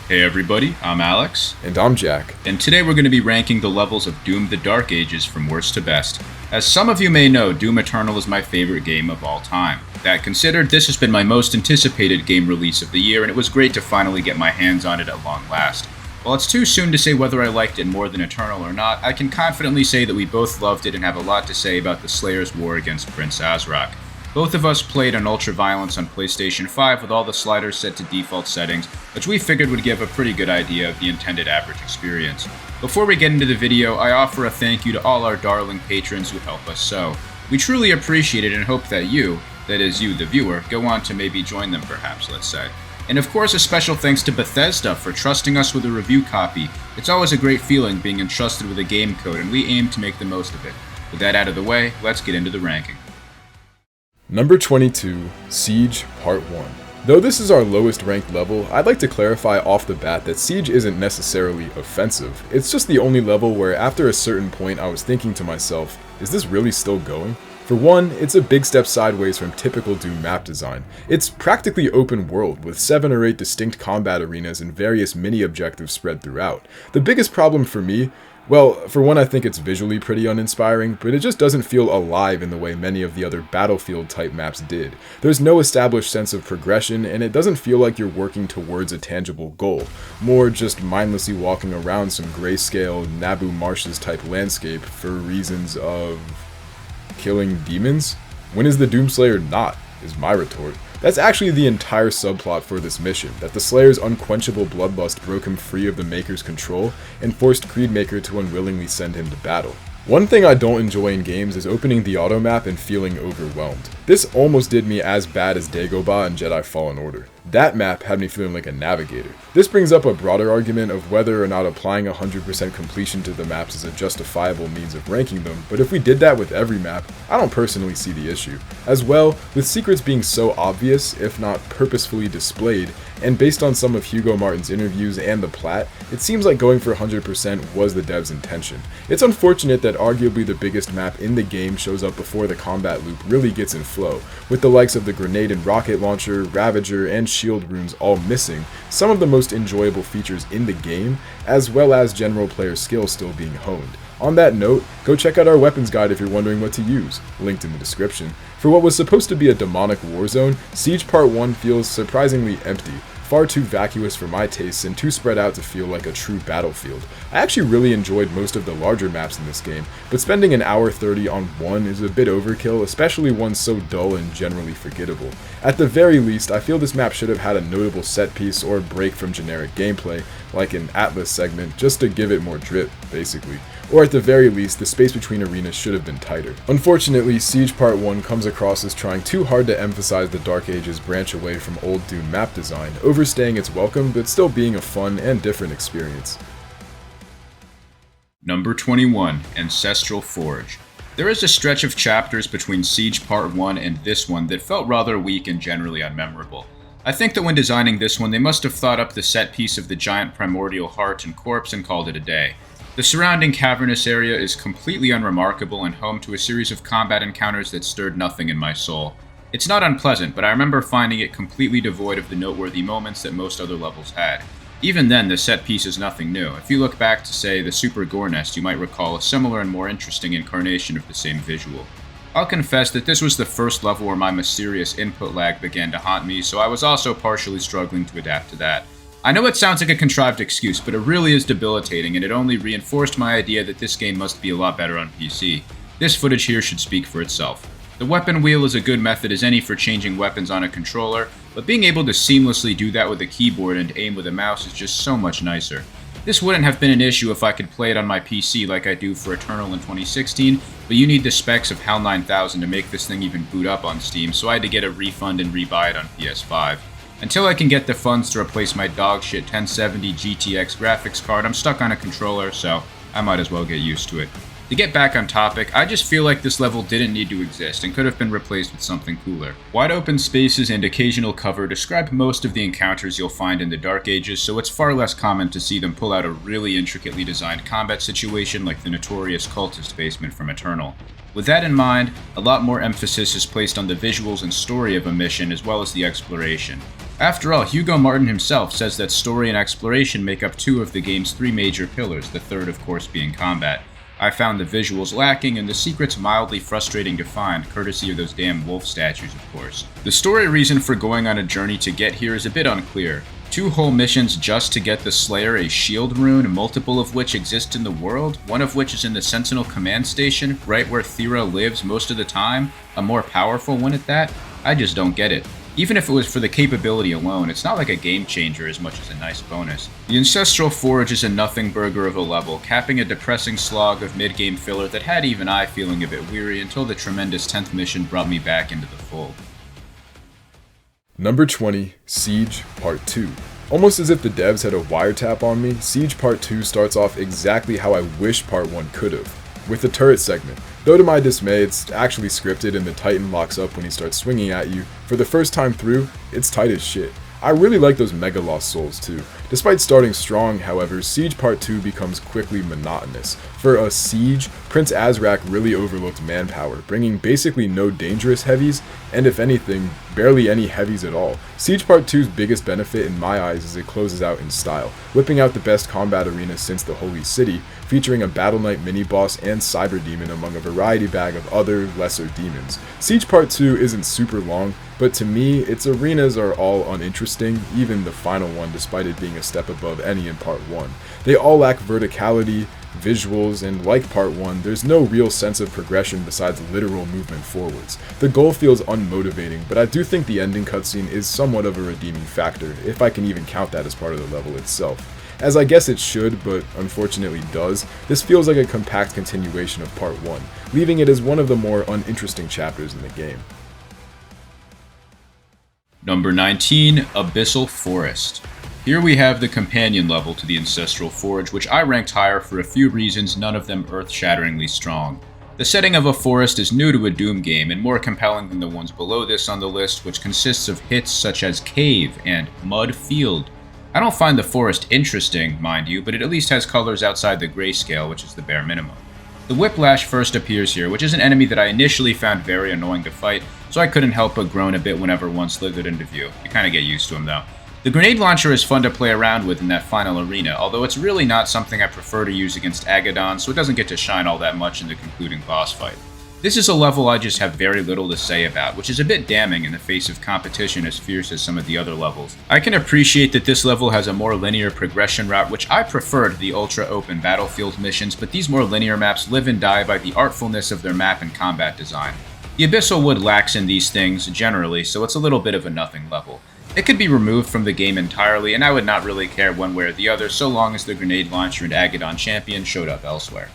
Hey everybody, I'm Alex, And I'm Jack. and today we're going to be ranking the levels of Doom the Dark Ages from worst to best. As some of you may know, Doom Eternal is my favorite game of all time. That considered, this has been my most anticipated game release of the year, and it was great to finally get my hands on it at long last. While it's too soon to say whether I liked it more than Eternal or not, I can confidently say that we both loved it and have a lot to say about the Slayer's war against Prince Azrak. Both of us played on Ultra Violence on PlayStation 5 with all the sliders set to default settings, which we figured would give a pretty good idea of the intended average experience. Before we get into the video, I offer a thank you to all our darling patrons who help us so. We truly appreciate it and hope that you, that is you the viewer, go on to maybe join them perhaps, let's say. And of course a special thanks to Bethesda for trusting us with a review copy. It's always a great feeling being entrusted with a game code, and we aim to make the most of it. With that out of the way, let's get into the ranking. Number 22, Siege Part 1. Though this is our lowest ranked level, I'd like to clarify off the bat that Siege isn't necessarily offensive. It's just the only level where after a certain point I was thinking to myself, is this really still going? For one, it's a big step sideways from typical Doom map design. It's practically open world, with 7 or 8 distinct combat arenas and various mini-objectives spread throughout. The biggest problem for me, well, for one, I think it's visually pretty uninspiring, but it just doesn't feel alive in the way many of the other Battlefield-type maps did. There's no established sense of progression, and it doesn't feel like you're working towards a tangible goal. More just mindlessly walking around some grayscale Naboo Marshes-type landscape for reasons of killing demons? When is the Doomslayer not, is my retort. That's actually the entire subplot for this mission, that the Slayer's unquenchable bloodlust broke him free of the Maker's control and forced Creedmaker to unwillingly send him to battle. One thing I don't enjoy in games is opening the auto map and feeling overwhelmed. This almost did me as bad as Dagobah and Jedi Fallen Order. That map had me feeling like a navigator. This brings up a broader argument of whether or not applying 100% completion to the maps is a justifiable means of ranking them, but if we did that with every map, I don't personally see the issue. As well, with secrets being so obvious, if not purposefully displayed, and based on some of Hugo Martin's interviews and the plat, it seems like going for 100% was the devs' intention. It's unfortunate that arguably the biggest map in the game shows up before the combat loop really gets in flow, with the likes of the grenade and rocket launcher, Ravager, and shield runes all missing some of the most enjoyable features in the game, as well as general player skill still being honed. On that note, go check out our weapons guide if you're wondering what to use, linked in the description. For what was supposed to be a demonic war zone, Siege Part 1 feels surprisingly empty, far too vacuous for my tastes and too spread out to feel like a true battlefield. I actually really enjoyed most of the larger maps in this game, but spending an hour 30 on one is a bit overkill, especially one so dull and generally forgettable. At the very least, I feel this map should have had a notable set piece or break from generic gameplay, like an Atlas segment, just to give it more drip, basically. Or at the very least, the space between arenas should have been tighter. Unfortunately, Siege Part 1 comes across as trying too hard to emphasize the Dark Ages branch away from old Doom map design, overstaying its welcome but still being a fun and different experience. Number 21, Ancestral Forge. There is a stretch of chapters between Siege Part 1 and this one that felt rather weak and generally unmemorable. I think that when designing this one, they must have thought up the set piece of the giant primordial heart and corpse and called it a day. The surrounding cavernous area is completely unremarkable and home to a series of combat encounters that stirred nothing in my soul. It's not unpleasant, but I remember finding it completely devoid of the noteworthy moments that most other levels had. Even then, the set piece is nothing new. If you look back to, say, the Super Gore Nest, you might recall a similar and more interesting incarnation of the same visual. I'll confess that this was the first level where my mysterious input lag began to haunt me, so I was also partially struggling to adapt to that. I know it sounds like a contrived excuse, but it really is debilitating, and it only reinforced my idea that this game must be a lot better on PC. This footage here should speak for itself. The weapon wheel is a good method as any for changing weapons on a controller, but being able to seamlessly do that with a keyboard and aim with a mouse is just so much nicer. This wouldn't have been an issue if I could play it on my PC like I do for Eternal in 2016, but you need the specs of HAL 9000 to make this thing even boot up on Steam, so I had to get a refund and rebuy it on PS5. Until I can get the funds to replace my dogshit 1070 GTX graphics card, I'm stuck on a controller, so I might as well get used to it. The To get back on topic, I just feel like this level didn't need to exist and could have been replaced with something cooler. Wide open spaces and occasional cover describe most of the encounters you'll find in the Dark Ages, so it's far less common to see them pull out a really intricately designed combat situation like the notorious cultist basement from Eternal. With that in mind, a lot more emphasis is placed on the visuals and story of a mission as well as the exploration. After all, Hugo Martin himself says that story and exploration make up two of the game's three major pillars, the third of course being combat. I found the visuals lacking and the secrets mildly frustrating to find, courtesy of those damn wolf statues of course. The story reason for going on a journey to get here is a bit unclear. 2 whole missions just to get the Slayer a shield rune, multiple of which exist in the world, one of which is in the Sentinel command station, right where Thera lives most of the time, a more powerful one at that? I just don't get it. Even if it was for the capability alone, it's not like a game changer as much as a nice bonus. The Ancestral Forge is a nothing burger of a level, capping a depressing slog of mid-game filler that had even I feeling a bit weary until the tremendous 10th mission brought me back into the fold. Number 20, Siege Part 2. Almost as if the devs had a wiretap on me, Siege Part 2 starts off exactly how I wish Part 1 could have, with the turret segment. Though to my dismay, it's actually scripted and the Titan locks up when he starts swinging at you. For the first time through, it's tight as shit. I really like those Mega Lost Souls too. Despite starting strong, however, Siege Part 2 becomes quickly monotonous. For a Siege, Prince Azrak really overlooked manpower, bringing basically no dangerous heavies, and if anything, barely any heavies at all. Siege Part 2's biggest benefit in my eyes is it closes out in style, whipping out the best combat arena since the Holy City, featuring a Battle Knight mini-boss and Cyber Demon among a variety bag of other, lesser demons. Siege Part 2 isn't super long, but to me, its arenas are all uninteresting, even the final one despite it being a step above any in Part 1. They all lack verticality, visuals, and like Part 1, there's no real sense of progression besides literal movement forwards. The goal feels unmotivating, but I do think the ending cutscene is somewhat of a redeeming factor, if I can even count that as part of the level itself. As I guess it should, but unfortunately does, this feels like a compact continuation of Part 1, leaving it as one of the more uninteresting chapters in the game. Number 19, Abyssal Forest. Here we have the companion level to the Ancestral Forge, which I ranked higher for a few reasons, none of them earth-shatteringly strong. The setting of a forest is new to a Doom game and more compelling than the ones below this on the list, which consists of hits such as Cave and Mud Field. I don't find the forest interesting, mind you, but it at least has colors outside the grayscale, which is the bare minimum. The Whiplash first appears here, which is an enemy that I initially found very annoying to fight, so I couldn't help but groan a bit whenever one slithered into view. You kinda get used to him though. The grenade launcher is fun to play around with in that final arena, although it's really not something I prefer to use against Agadon, so it doesn't get to shine all that much in the concluding boss fight. This is a level I just have very little to say about, which is a bit damning in the face of competition as fierce as some of the other levels. I can appreciate that this level has a more linear progression route, which I preferred the ultra-open battlefield missions, but these more linear maps live and die by the artfulness of their map and combat design. The Abyssal Wood lacks in these things, generally, so it's a little bit of a nothing level. It could be removed from the game entirely, and I would not really care one way or the other so long as the grenade launcher and Agadon champion showed up elsewhere.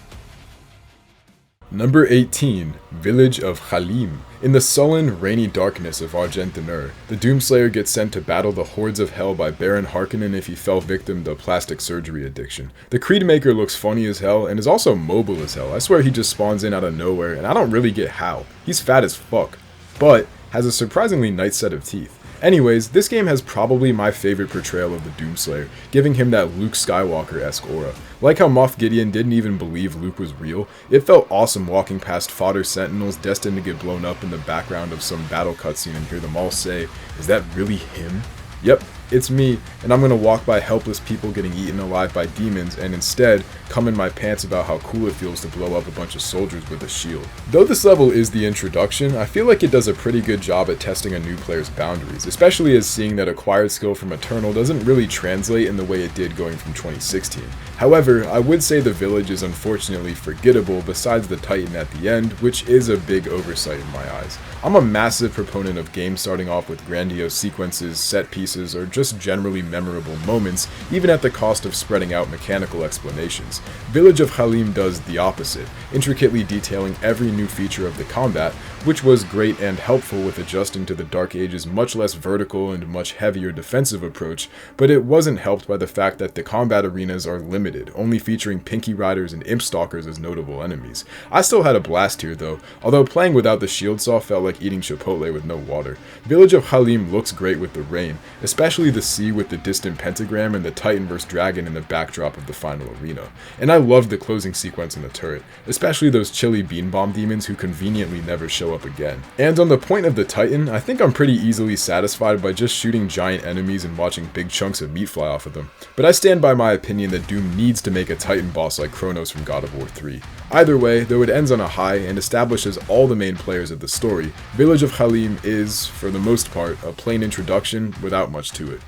Number 18, Village of Halim. In the sullen, rainy darkness of Argentinur, the Doomslayer gets sent to battle the hordes of hell by Baron Harkonnen if he fell victim to plastic surgery addiction. The Creedmaker looks funny as hell and is also mobile as hell. I swear he just spawns in out of nowhere, and I don't really get how. He's fat as fuck, but has a surprisingly nice set of teeth. Anyways, this game has probably my favorite portrayal of the Doomslayer, giving him that Luke Skywalker-esque aura. Like how Moff Gideon didn't even believe Luke was real, it felt awesome walking past fodder sentinels destined to get blown up in the background of some battle cutscene and hear them all say, "Is that really him?" Yep, it's me, and I'm gonna walk by helpless people getting eaten alive by demons and instead come in my pants about how cool it feels to blow up a bunch of soldiers with a shield. Though this level is the introduction, I feel like it does a pretty good job at testing a new player's boundaries, especially as seeing that acquired skill from Eternal doesn't really translate in the way it did going from 2016. However, I would say the village is unfortunately forgettable besides the Titan at the end, which is a big oversight in my eyes. I'm a massive proponent of games starting off with grandiose sequences, set pieces, or just generally memorable moments, even at the cost of spreading out mechanical explanations. Village of Halim does the opposite, intricately detailing every new feature of the combat, which was great and helpful with adjusting to the Dark Age's much less vertical and much heavier defensive approach, but it wasn't helped by the fact that the combat arenas are limited, only featuring Pinky Riders and Imp Stalkers as notable enemies. I still had a blast here though, although playing without the shield saw felt like eating Chipotle with no water. Village of Halim looks great with the rain, especially the sea with the distant pentagram and the Titan vs Dragon in the backdrop of the final arena. And I loved the closing sequence in the turret, especially those chilly bean bomb demons who conveniently never show up again. And on the point of the Titan, I think I'm pretty easily satisfied by just shooting giant enemies and watching big chunks of meat fly off of them. But I stand by my opinion that Doom needs to make a Titan boss like Kronos from God of War 3. Either way, though it ends on a high and establishes all the main players of the story, Village of Halim is, for the most part, a plain introduction without much to it.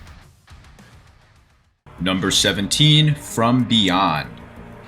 Number 17, From Beyond.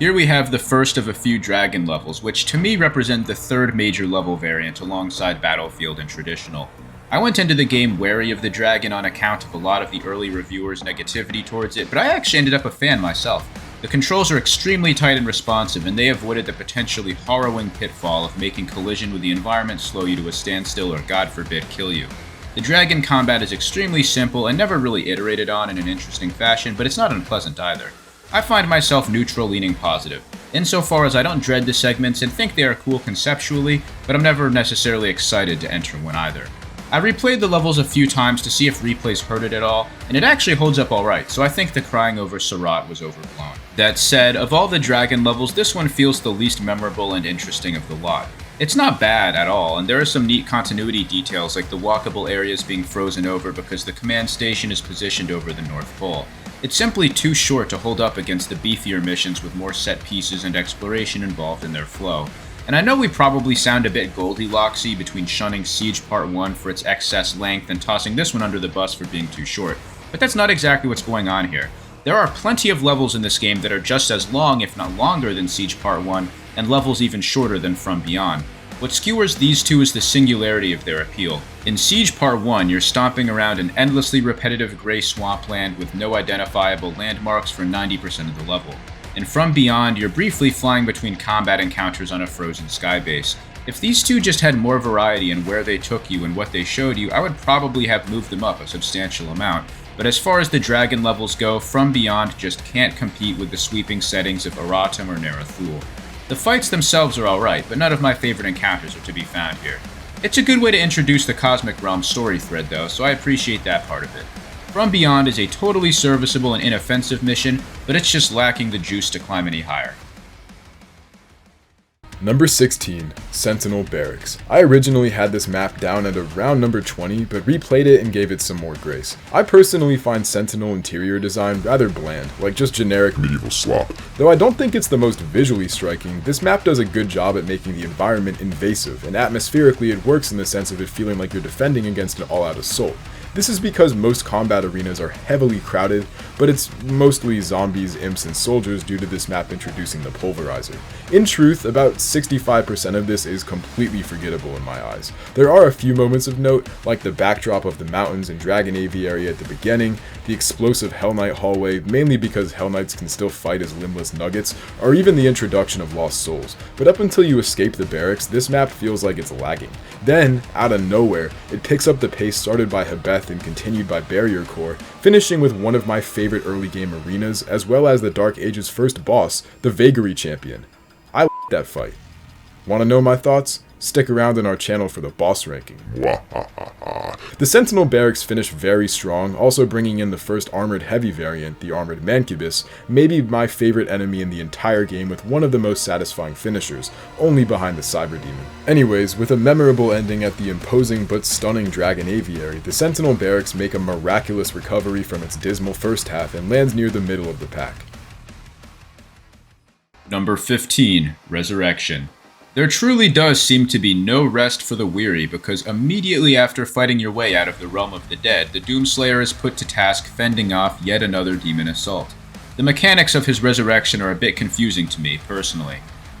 Here we have the first of a few dragon levels, which to me represent the third major level variant alongside Battlefield and Traditional. I went into the game wary of the dragon on account of a lot of the early reviewers' negativity towards it, but I actually ended up a fan myself. The controls are extremely tight and responsive, and they avoided the potentially harrowing pitfall of making collision with the environment slow you to a standstill or, God forbid, kill you. The dragon combat is extremely simple and never really iterated on in an interesting fashion, but it's not unpleasant either. I find myself neutral leaning positive, insofar as I don't dread the segments and think they are cool conceptually, but I'm never necessarily excited to enter one either. I replayed the levels a few times to see if replays hurt it at all, and it actually holds up alright, so I think the crying over Surat was overblown. That said, of all the dragon levels, this one feels the least memorable and interesting of the lot. It's not bad at all, and there are some neat continuity details like the walkable areas being frozen over because the command station is positioned over the North Pole. It's simply too short to hold up against the beefier missions with more set pieces and exploration involved in their flow. And I know we probably sound a bit Goldilocks-y between shunning Siege Part 1 for its excess length and tossing this one under the bus for being too short, but that's not exactly what's going on here. There are plenty of levels in this game that are just as long, if not longer, than Siege Part 1, and levels even shorter than From Beyond. What skewers these two is the singularity of their appeal. In Siege Part 1, you're stomping around an endlessly repetitive gray swampland with no identifiable landmarks for 90% of the level. In From Beyond, you're briefly flying between combat encounters on a frozen skybase. If these two just had more variety in where they took you and what they showed you, I would probably have moved them up a substantial amount. But as far as the dragon levels go, From Beyond just can't compete with the sweeping settings of Aratum or Narathul. The fights themselves are alright, but none of my favorite encounters are to be found here. It's a good way to introduce the Cosmic Realm story thread though, so I appreciate that part of it. From Beyond is a totally serviceable and inoffensive mission, but it's just lacking the juice to climb any higher. Number 16, Sentinel Barracks. I originally had this map down at around number 20, but replayed it and gave it some more grace. I personally find Sentinel interior design rather bland, like just generic medieval slop. Though I don't think it's the most visually striking, this map does a good job at making the environment invasive, and atmospherically it works in the sense of it feeling like you're defending against an all-out assault. This is because most combat arenas are heavily crowded, but it's mostly zombies, imps, and soldiers due to this map introducing the pulverizer. In truth, about 65% of this is completely forgettable in my eyes. There are a few moments of note, like the backdrop of the mountains and Dragon Aviary at the beginning, the explosive Hell Knight hallway, mainly because Hell Knights can still fight as limbless nuggets, or even the introduction of Lost Souls. But up until you escape the barracks, this map feels like it's lagging. Then, out of nowhere, it picks up the pace started by Hebeth and continued by Barrier Core, finishing with one of my favorite early game arenas, as well as the Dark Age's first boss, the Vagary Champion. I like that fight. Wanna know my thoughts? Stick around on our channel for the boss ranking. The Sentinel Barracks finished very strong, also bringing in the first armored heavy variant, the Armored Mancubus, maybe my favorite enemy in the entire game with one of the most satisfying finishers, only behind the Cyber Demon. Anyways, with a memorable ending at the imposing but stunning Dragon Aviary, the Sentinel Barracks make a miraculous recovery from its dismal first half and lands near the middle of the pack. Number 15, Resurrection. There truly does seem to be no rest for the weary, because immediately after fighting your way out of the realm of the dead, the Doomslayer is put to task fending off yet another demon assault. The mechanics of his resurrection are a bit confusing to me, personally.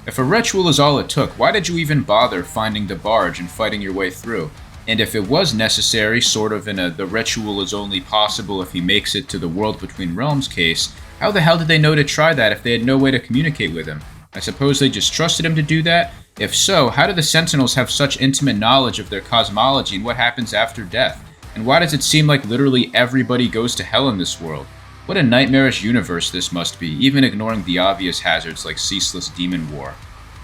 If a ritual is all it took, why did you even bother finding the barge and fighting your way through? And if it was necessary, sort of in a the ritual is only possible if he makes it to the world between realms case, how the hell did they know to try that if they had no way to communicate with him? I suppose they just trusted him to do that? If so, how do the Sentinels have such intimate knowledge of their cosmology and what happens after death? And why does it seem like literally everybody goes to hell in this world? What a nightmarish universe this must be, even ignoring the obvious hazards like ceaseless demon war.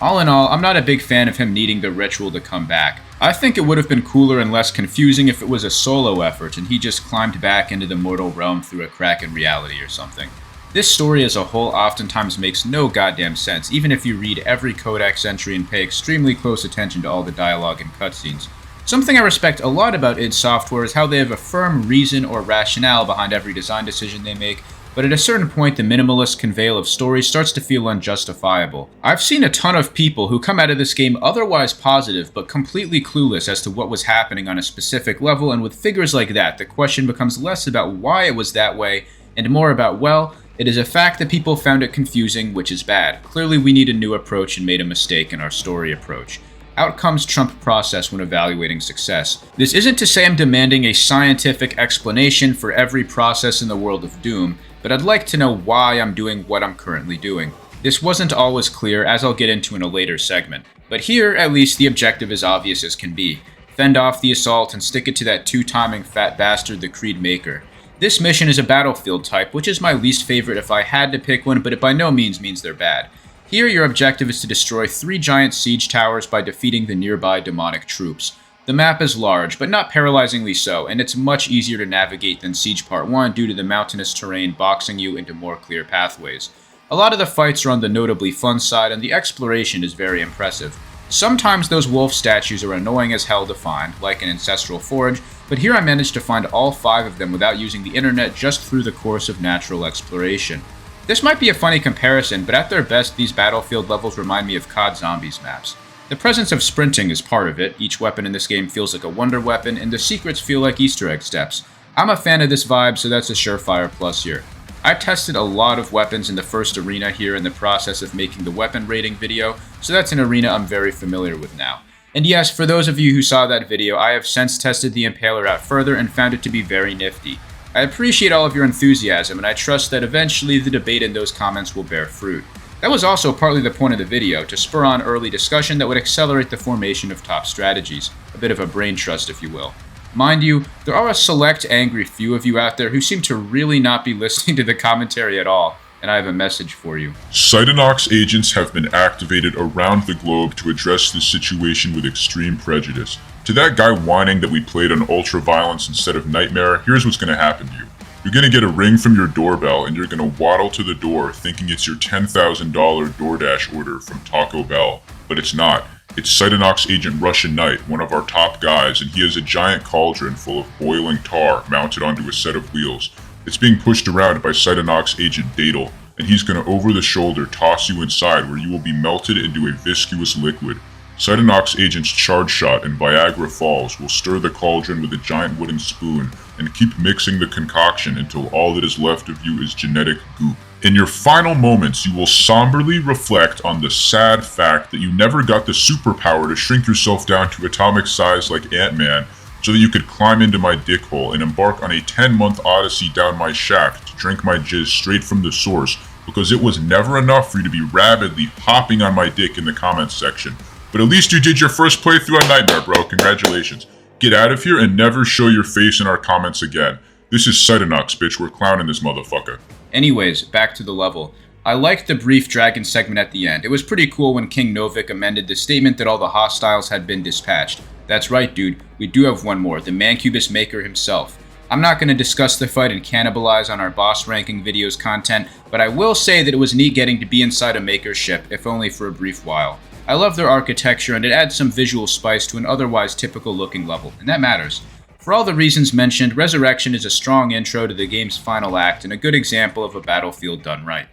All in all, I'm not a big fan of him needing the ritual to come back. I think it would have been cooler and less confusing if it was a solo effort and he just climbed back into the mortal realm through a crack in reality or something. This story as a whole oftentimes makes no goddamn sense, even if you read every codex entry and pay extremely close attention to all the dialogue and cutscenes. Something I respect a lot about id Software is how they have a firm reason or rationale behind every design decision they make, but at a certain point the minimalist conveyal of stories starts to feel unjustifiable. I've seen a ton of people who come out of this game otherwise positive but completely clueless as to what was happening on a specific level, and with figures like that, the question becomes less about why it was that way and more about, well, it is a fact that people found it confusing, which is bad. Clearly we need a new approach and made a mistake in our story approach. Outcomes trump process when evaluating success. This isn't to say I'm demanding a scientific explanation for every process in the world of Doom, but I'd like to know why I'm doing what I'm currently doing. This wasn't always clear, as I'll get into in a later segment, but here, at least, the objective is obvious as can be. Fend off the assault and stick it to that two-timing fat bastard, the Creed Maker. This mission is a battlefield type, which is my least favorite if I had to pick one, but it by no means means they're bad. Here, your objective is to destroy 3 giant siege towers by defeating the nearby demonic troops. The map is large, but not paralyzingly so, and it's much easier to navigate than Siege Part 1 due to the mountainous terrain boxing you into more clear pathways. A lot of the fights are on the notably fun side, and the exploration is very impressive. Sometimes those wolf statues are annoying as hell to find, like an ancestral forge, but here I managed to find all 5 of them without using the internet just through the course of natural exploration. This might be a funny comparison, but at their best these battlefield levels remind me of COD Zombies maps. The presence of sprinting is part of it, each weapon in this game feels like a wonder weapon, and the secrets feel like Easter egg steps. I'm a fan of this vibe, so that's a surefire plus here. I tested a lot of weapons in the first arena here in the process of making the weapon rating video, so that's an arena I'm very familiar with now. And yes, for those of you who saw that video, I have since tested the Impaler out further and found it to be very nifty. I appreciate all of your enthusiasm, and I trust that eventually the debate in those comments will bear fruit. That was also partly the point of the video, to spur on early discussion that would accelerate the formation of top strategies. A bit of a brain trust, if you will. Mind you, there are a select angry few of you out there who seem to really not be listening to the commentary at all, and I have a message for you. Cytonox agents have been activated around the globe to address this situation with extreme prejudice. To that guy whining that we played on ultra-violence instead of Nightmare, here's what's going to happen to you. You're going to get a ring from your doorbell and you're going to waddle to the door thinking it's your $10,000 DoorDash order from Taco Bell. But it's not. It's Cytonox Agent Russian Knight, one of our top guys, and he has a giant cauldron full of boiling tar mounted onto a set of wheels. It's being pushed around by Cytonox Agent Dadel, and he's going to over the shoulder toss you inside where you will be melted into a viscous liquid. Cytonox Agent's Charge Shot and Viagra Falls will stir the cauldron with a giant wooden spoon and keep mixing the concoction until all that is left of you is genetic goop. In your final moments, you will somberly reflect on the sad fact that you never got the superpower to shrink yourself down to atomic size like Ant-Man so that you could climb into my dick hole and embark on a 10-month odyssey down my shaft to drink my jizz straight from the source because it was never enough for you to be rabidly hopping on my dick in the comments section. But at least you did your first playthrough on Nightmare, bro. Congratulations. Get out of here and never show your face in our comments again. This is Cytonox, bitch. We're clowning this motherfucker. Anyways, back to the level. I liked the brief dragon segment at the end. It was pretty cool when King Novik amended the statement that all the hostiles had been dispatched. That's right, dude. We do have one more, the Mancubus Maker himself. I'm not going to discuss the fight and cannibalize on our boss ranking videos content, but I will say that it was neat getting to be inside a Maker ship, if only for a brief while. I love their architecture and it adds some visual spice to an otherwise typical looking level, and that matters. For all the reasons mentioned, Resurrection is a strong intro to the game's final act and a good example of a battlefield done right.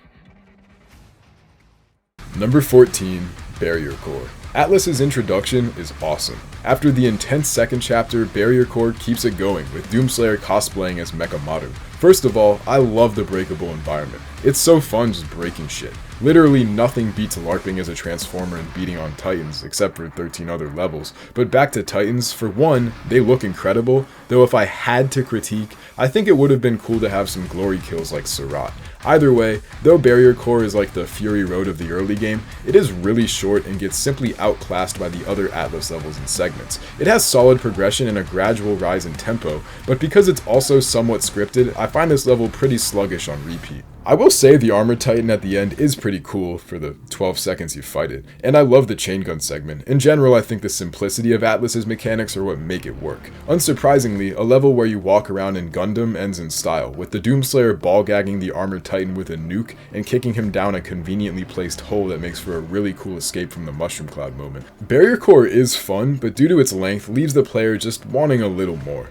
Number 14, Barrier Core. Atlas's introduction is awesome. After the intense second chapter, Barrier Core keeps it going, with Doomslayer cosplaying as Mechamaru. First of all, I love the breakable environment. It's so fun just breaking shit. Literally nothing beats LARPing as a Transformer and beating on Titans, except for 13 other levels. But back to Titans, for one, they look incredible, though if I had to critique, I think it would have been cool to have some glory kills like Surat. Either way, though Barrier Core is like the Fury Road of the early game, it is really short and gets simply outclassed by the other Atlas levels and segments. It has solid progression and a gradual rise in tempo, but because it's also somewhat scripted, I find this level pretty sluggish on repeat. I will say the Armor Titan at the end is pretty cool for the 12 seconds you fight it, and I love the chain gun segment. In general, I think the simplicity of Atlas's mechanics are what make it work. Unsurprisingly, a level where you walk around in Gundam ends in style, with the Doomslayer ball-gagging the Armor Titan with a nuke and kicking him down a conveniently placed hole that makes for a really cool escape from the Mushroom Cloud moment. Barrier Core is fun, but due to its length, leaves the player just wanting a little more.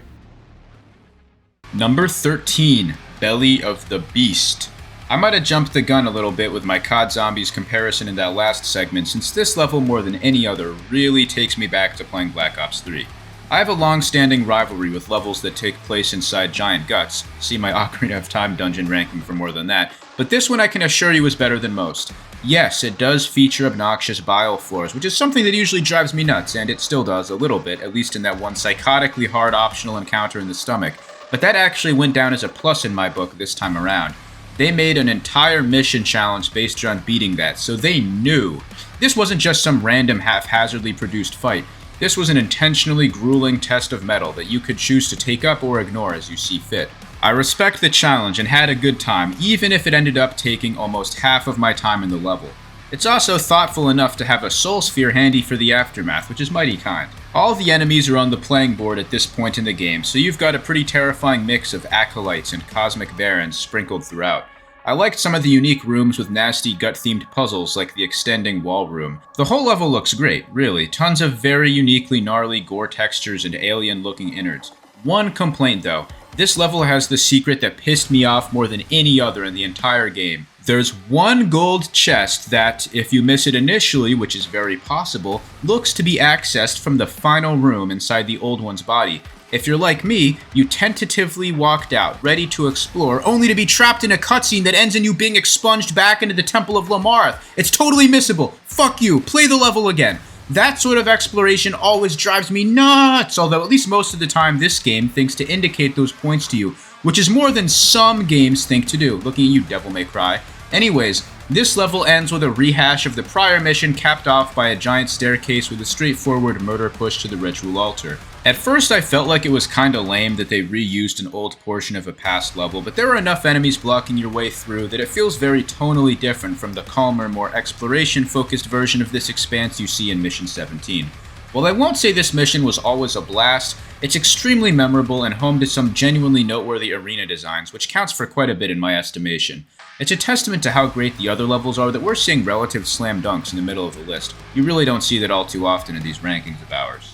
Number 13, Belly of the Beast. I might have jumped the gun a little bit with my COD Zombies comparison in that last segment, since this level more than any other really takes me back to playing Black Ops 3. I have a long-standing rivalry with levels that take place inside giant guts, see my Ocarina of Time dungeon ranking for more than that, but this one I can assure you is better than most. Yes, it does feature obnoxious bile floors, which is something that usually drives me nuts, and it still does a little bit, at least in that one psychotically hard optional encounter in the stomach, but that actually went down as a plus in my book this time around. They made an entire mission challenge based on beating that, so they knew. This wasn't just some random haphazardly produced fight. This was an intentionally grueling test of metal that you could choose to take up or ignore as you see fit. I respect the challenge and had a good time, even if it ended up taking almost half of my time in the level. It's also thoughtful enough to have a soul sphere handy for the aftermath, which is mighty kind. All the enemies are on the playing board at this point in the game, so you've got a pretty terrifying mix of acolytes and cosmic barons sprinkled throughout. I liked some of the unique rooms with nasty gut-themed puzzles like the extending wall room. The whole level looks great, really. Tons of very uniquely gnarly gore textures and alien-looking innards. One complaint though, this level has the secret that pissed me off more than any other in the entire game. There's one gold chest that, if you miss it initially, which is very possible, looks to be accessed from the final room inside the old one's body. If you're like me, you tentatively walked out, ready to explore, only to be trapped in a cutscene that ends in you being expunged back into the Temple of Lamarth. It's totally missable. Fuck you. Play the level again. That sort of exploration always drives me nuts, although at least most of the time this game thinks to indicate those points to you, which is more than some games think to do. Looking at you, Devil May Cry. Anyways, this level ends with a rehash of the prior mission capped off by a giant staircase with a straightforward murder push to the ritual altar. At first I felt like it was kinda lame that they reused an old portion of a past level, but there are enough enemies blocking your way through that it feels very tonally different from the calmer, more exploration-focused version of this expanse you see in Mission 17. While I won't say this mission was always a blast, it's extremely memorable and home to some genuinely noteworthy arena designs, which counts for quite a bit in my estimation. It's a testament to how great the other levels are that we're seeing relative slam dunks in the middle of the list. You really don't see that all too often in these rankings of ours.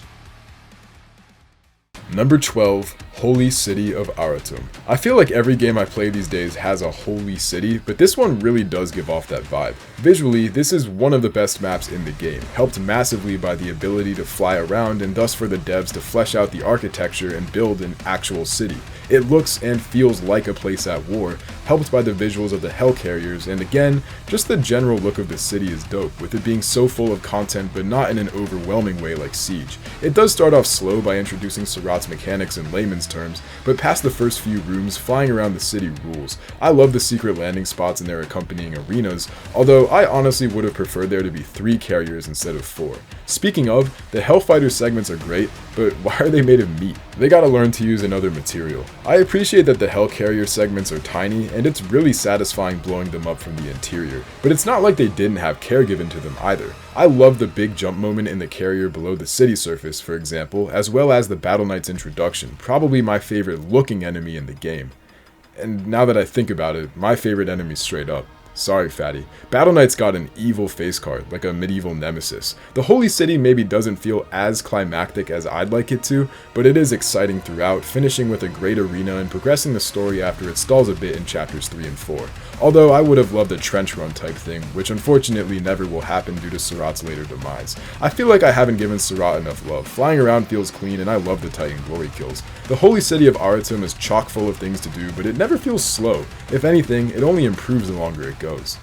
Number 12, Holy City of Aratum. I feel like every game I play these days has a holy city, but this one really does give off that vibe. Visually, this is one of the best maps in the game, helped massively by the ability to fly around and thus for the devs to flesh out the architecture and build an actual city. It looks and feels like a place at war, helped by the visuals of the Hellcarriers, and again, just the general look of the city is dope, with it being so full of content but not in an overwhelming way like Siege. It does start off slow by introducing Surat's mechanics in layman's terms, but past the first few rooms, flying around the city rules. I love the secret landing spots and their accompanying arenas, although I honestly would have preferred there to be 3 carriers instead of 4. Speaking of, the Hellfighter segments are great, but why are they made of meat? They gotta learn to use another material. I appreciate that the Hellcarrier segments are tiny, and it's really satisfying blowing them up from the interior, but it's not like they didn't have care given to them either. I love the big jump moment in the carrier below the city surface, for example, as well as the Battle Knight's introduction, probably my favorite looking enemy in the game. And now that I think about it, my favorite enemy straight up. Sorry, fatty. Battle Knight's got an evil face card, like a medieval nemesis. The Holy City maybe doesn't feel as climactic as I'd like it to, but it is exciting throughout, finishing with a great arena and progressing the story after it stalls a bit in chapters 3 and 4. Although I would have loved a trench run type thing, which unfortunately never will happen due to Surat's later demise. I feel like I haven't given Surat enough love. Flying around feels clean and I love the Titan glory kills. The Holy City of Aratum is chock full of things to do, but it never feels slow. If anything, it only improves the longer it goes.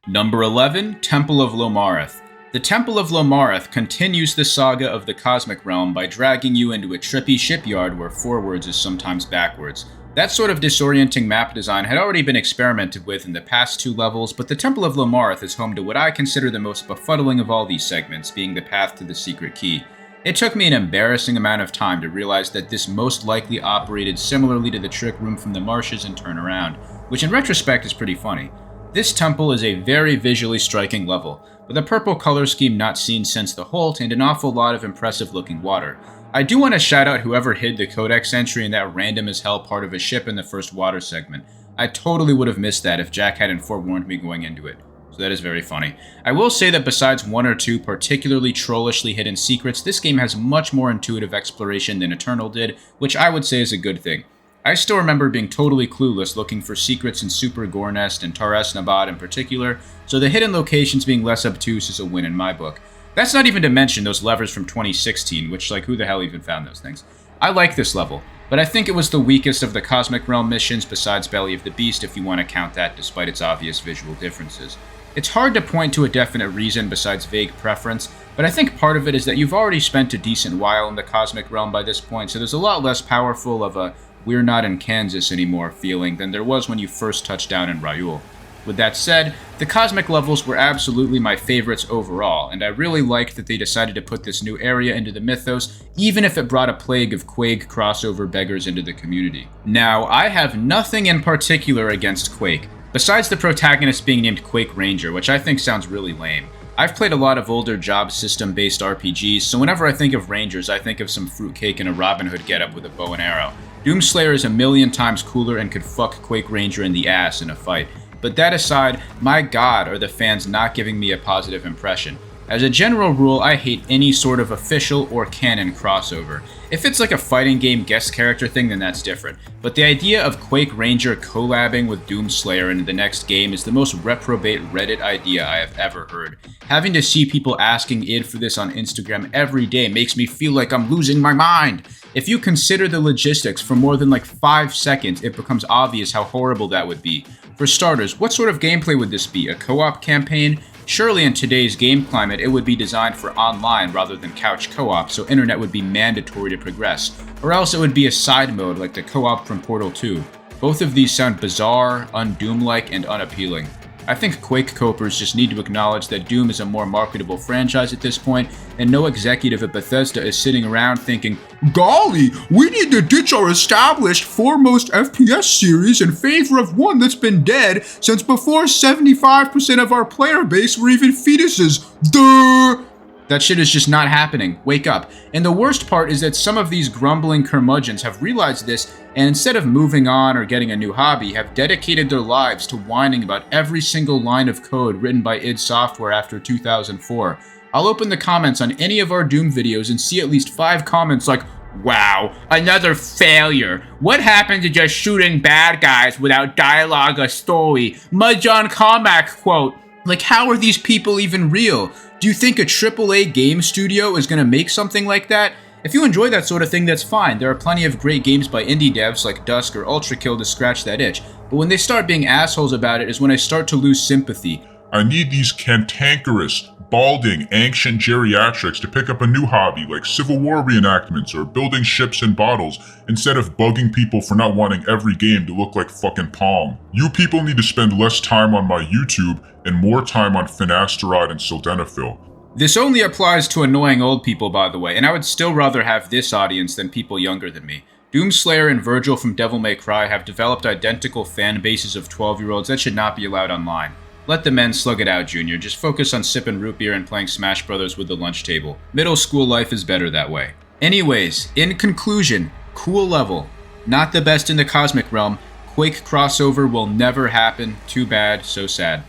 Number 11, Temple of Lomareth. The Temple of Lomareth continues the saga of the Cosmic Realm by dragging you into a trippy shipyard where forwards is sometimes backwards. That sort of disorienting map design had already been experimented with in the past 2 levels, but the Temple of Lomareth is home to what I consider the most befuddling of all these segments, being the path to the secret key. It took me an embarrassing amount of time to realize that this most likely operated similarly to the trick room from the marshes and turn around, which in retrospect is pretty funny. This temple is a very visually striking level, with a purple color scheme not seen since the Holt and an awful lot of impressive looking water. I do want to shout out whoever hid the codex entry in that random as hell part of a ship in the first water segment. I totally would have missed that if Jack hadn't forewarned me going into it. So that is very funny. I will say that besides 1 or 2 particularly trollishly hidden secrets, this game has much more intuitive exploration than Eternal did, which I would say is a good thing. I still remember being totally clueless looking for secrets in Super Gornest and Tares Nabad in particular, so the hidden locations being less obtuse is a win in my book. That's not even to mention those levers from 2016, which, like, who the hell even found those things? I like this level, but I think it was the weakest of the Cosmic Realm missions besides Belly of the Beast if you want to count that despite its obvious visual differences. It's hard to point to a definite reason besides vague preference, but I think part of it is that you've already spent a decent while in the Cosmic Realm by this point, so there's a lot less powerful of a "we're not in Kansas anymore" feeling than there was when you first touched down in Ryul. With that said, the Cosmic levels were absolutely my favorites overall, and I really liked that they decided to put this new area into the mythos, even if it brought a plague of Quake crossover beggars into the community. Now, I have nothing in particular against Quake, besides the protagonist being named Quake Ranger, which I think sounds really lame. I've played a lot of older job system-based RPGs, so whenever I think of Rangers, I think of some fruitcake and a Robin Hood getup with a bow and arrow. Doomslayer is a million times cooler and could fuck Quake Ranger in the ass in a fight. But that aside, my god are the fans not giving me a positive impression. As a general rule, I hate any sort of official or canon crossover. If it's like a fighting game guest character thing, then that's different. But the idea of Quake Ranger collabing with Doomslayer in the next game is the most reprobate Reddit idea I have ever heard. Having to see people asking id for this on Instagram every day makes me feel like I'm losing my mind. If you consider the logistics for more than like 5 seconds, it becomes obvious how horrible that would be. For starters, what sort of gameplay would this be? A co-op campaign? Surely in today's game climate, it would be designed for online rather than couch co-op, so internet would be mandatory to progress. Or else it would be a side mode like the co-op from Portal 2. Both of these sound bizarre, un-Doom-like, and unappealing. I think Quake copers just need to acknowledge that Doom is a more marketable franchise at this point, and no executive at Bethesda is sitting around thinking, "Golly, we need to ditch our established foremost FPS series in favor of one that's been dead since before 75% of our player base were even fetuses. Duh!" That shit is just not happening. Wake up. And the worst part is that some of these grumbling curmudgeons have realized this, and instead of moving on or getting a new hobby, have dedicated their lives to whining about every single line of code written by id Software after 2004. I'll open the comments on any of our Doom videos and see at least 5 comments like, "Wow, another failure. What happened to just shooting bad guys without dialogue or story? Mudjon Carmack quote. Like, how are these people even real? Do you think a AAA game studio is going to make something like that? If you enjoy that sort of thing, that's fine. There are plenty of great games by indie devs like Dusk or Ultrakill to scratch that itch. But when they start being assholes about it is when I start to lose sympathy. I need these cantankerous, balding, ancient geriatrics to pick up a new hobby like Civil War reenactments or building ships in bottles instead of bugging people for not wanting every game to look like fucking Pong. You people need to spend less time on my YouTube and more time on Finasteride and Sildenafil. This only applies to annoying old people, by the way, and I would still rather have this audience than people younger than me. Doomslayer and Virgil from Devil May Cry have developed identical fan bases of 12-year-olds that should not be allowed online. Let the men slug it out, Junior. Just focus on sipping root beer and playing Smash Brothers with the lunch table. Middle school life is better that way. Anyways, in conclusion, cool level. Not the best in the Cosmic Realm. Quake crossover will never happen. Too bad, so sad.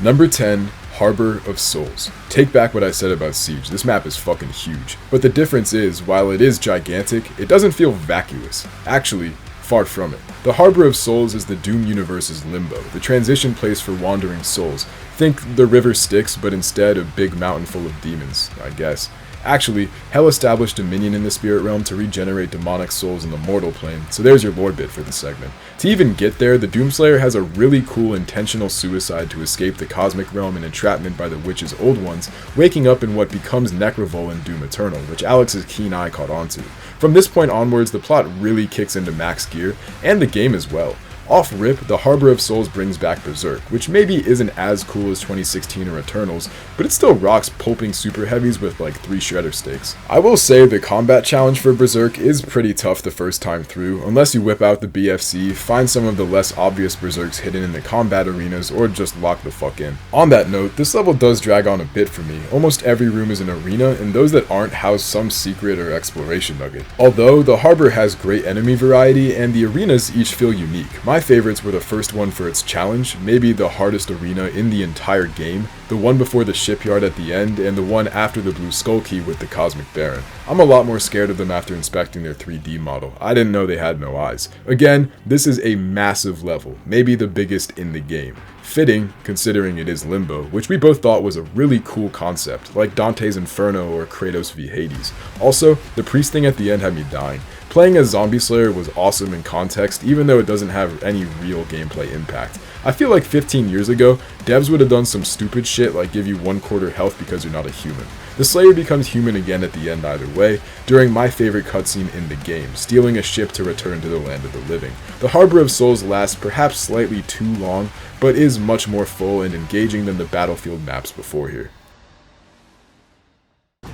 Number 10, Harbor of Souls. Take back what I said about Siege, this map is fucking huge. But the difference is, while it is gigantic, it doesn't feel vacuous. Actually, far from it. The Harbor of Souls is the Doom universe's limbo, the transition place for wandering souls. Think the river Styx, but instead a big mountain full of demons, I guess. Actually, Hell established Dominion in the Spirit Realm to regenerate demonic souls in the mortal plane, so there's your lore bit for the segment. To even get there, the Doomslayer has a really cool intentional suicide to escape the Cosmic Realm and entrapment by the Witch's Old Ones, waking up in what becomes Necrovol in Doom Eternal, which Alex's keen eye caught onto. From this point onwards, the plot really kicks into max gear, and the game as well. Off rip, the Harbor of Souls brings back Berserk, which maybe isn't as cool as 2016 or Eternals, but it still rocks pulping super heavies with like 3 shredder stakes. I will say the combat challenge for Berserk is pretty tough the first time through, unless you whip out the BFC, find some of the less obvious Berserks hidden in the combat arenas, or just lock the fuck in. On that note, this level does drag on a bit for me. Almost every room is an arena, and those that aren't house some secret or exploration nugget. Although, the Harbor has great enemy variety, and the arenas each feel unique. My favorites were the first one for its challenge, maybe the hardest arena in the entire game, the one before the shipyard at the end, and the one after the Blue Skull Key with the Cosmic Baron. I'm a lot more scared of them after inspecting their 3D model. I didn't know they had no eyes. Again, this is a massive level, maybe the biggest in the game. Fitting, considering it is Limbo, which we both thought was a really cool concept, like Dante's Inferno or Kratos v Hades. Also, the priest thing at the end had me dying. Playing as Zombie Slayer was awesome in context, even though it doesn't have any real gameplay impact. I feel like 15 years ago, devs would have done some stupid shit like give you 1/4 health because you're not a human. The Slayer becomes human again at the end either way, during my favorite cutscene in the game, stealing a ship to return to the land of the living. The Harbor of Souls lasts perhaps slightly too long, but is much more full and engaging than the Battlefield maps before here.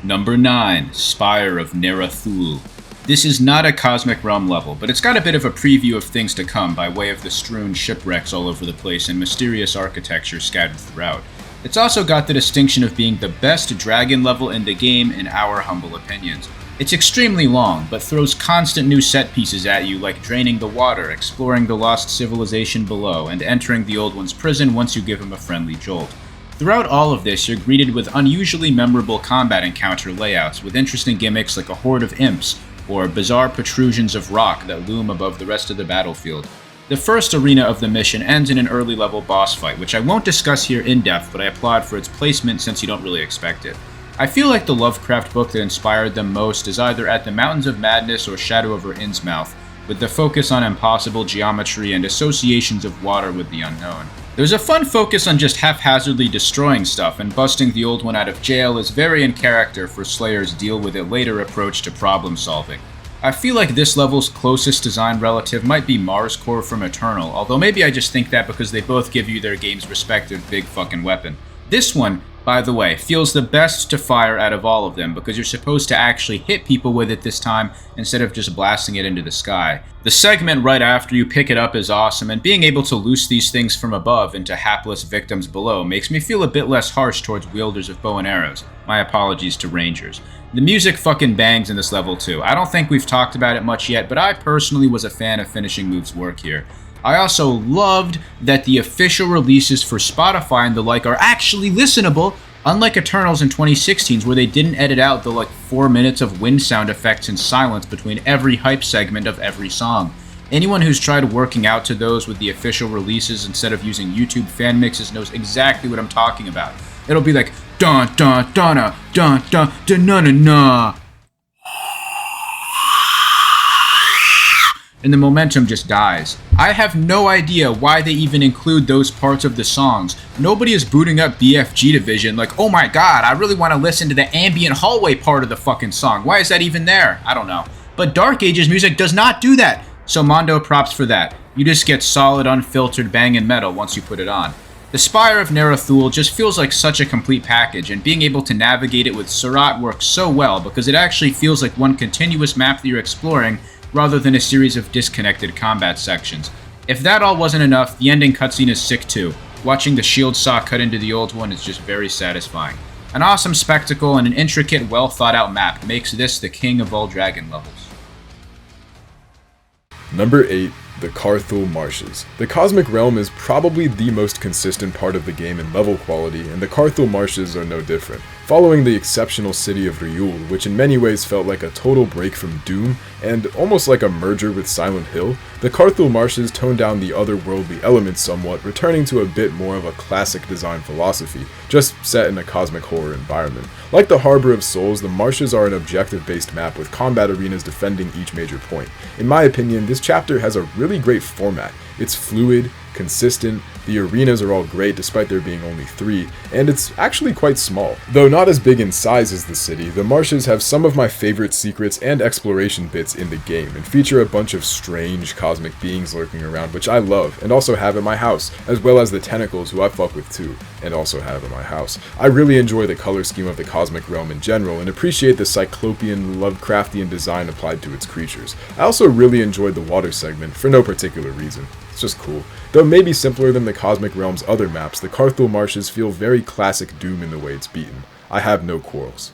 Number 9, Spire of Nerathul. This is not a Cosmic Realm level, but it's got a bit of a preview of things to come by way of the strewn shipwrecks all over the place and mysterious architecture scattered throughout. It's also got the distinction of being the best dragon level in the game in our humble opinions. It's extremely long, but throws constant new set pieces at you like draining the water, exploring the lost civilization below, and entering the Old One's prison once you give him a friendly jolt. Throughout all of this, you're greeted with unusually memorable combat encounter layouts, with interesting gimmicks like a horde of imps, or bizarre protrusions of rock that loom above the rest of the battlefield. The first arena of the mission ends in an early level boss fight, which I won't discuss here in depth, but I applaud for its placement since you don't really expect it. I feel like the Lovecraft book that inspired them most is either At the Mountains of Madness or Shadow over Innsmouth, with the focus on impossible geometry and associations of water with the unknown. There's a fun focus on just haphazardly destroying stuff, and busting the Old One out of jail is very in character for Slayer's deal-with-it-later approach to problem solving. I feel like this level's closest design relative might be Mars Core from Eternal, although maybe I just think that because they both give you their game's respective big fucking weapon. This one, by the way, feels the best to fire out of all of them because you're supposed to actually hit people with it this time instead of just blasting it into the sky. The segment right after you pick it up is awesome, and being able to loose these things from above into hapless victims below makes me feel a bit less harsh towards wielders of bow and arrows. My apologies to rangers. The music fucking bangs in this level too. I don't think we've talked about it much yet, but I personally was a fan of finishing moves work here. I also loved that the official releases for Spotify and the like are actually listenable, unlike Eternals in 2016's where they didn't edit out the 4 minutes of wind sound effects and silence between every hype segment of every song. Anyone who's tried working out to those with the official releases instead of using YouTube fan mixes knows exactly what I'm talking about. It'll be like dun dun dun dun dun dun na na na, and the momentum just dies. I have no idea why they even include those parts of the songs. Nobody is booting up BFG Division like, oh my god, I really want to listen to the ambient hallway part of the fucking song. Why is that even there? I don't know. But Dark Ages music does not do that. So Mondo props for that. You just get solid, unfiltered banging metal once you put it on. The Spire of Nerathul just feels like such a complete package, and being able to navigate it with Surat works so well because it actually feels like one continuous map that you're exploring rather than a series of disconnected combat sections. If that all wasn't enough, the ending cutscene is sick too. Watching the shield saw cut into the Old One is just very satisfying. An awesome spectacle and an intricate, well thought out map makes this the king of all dragon levels. Number 8. The Carthul Marshes. The Cosmic Realm is probably the most consistent part of the game in level quality, and the Carthul Marshes are no different. Following the exceptional city of Ryul, which in many ways felt like a total break from Doom, and almost like a merger with Silent Hill, the Carthul Marshes toned down the otherworldly elements somewhat, returning to a bit more of a classic design philosophy, just set in a cosmic horror environment. Like the Harbor of Souls, the marshes are an objective-based map with combat arenas defending each major point. In my opinion, this chapter has a really great format. It's fluid, consistent, the arenas are all great despite there being only 3, and it's actually quite small. Though not as big in size as the city, the marshes have some of my favorite secrets and exploration bits in the game, and feature a bunch of strange cosmic beings lurking around, which I love, and also have at my house, as well as the tentacles who I fuck with too, and also have at my house. I really enjoy the color scheme of the Cosmic Realm in general, and appreciate the Cyclopean, Lovecraftian design applied to its creatures. I also really enjoyed the water segment, for no particular reason. It's just cool. Though maybe simpler than the Cosmic Realm's other maps, the Carthul Marshes feel very classic Doom in the way it's beaten. I have no quarrels.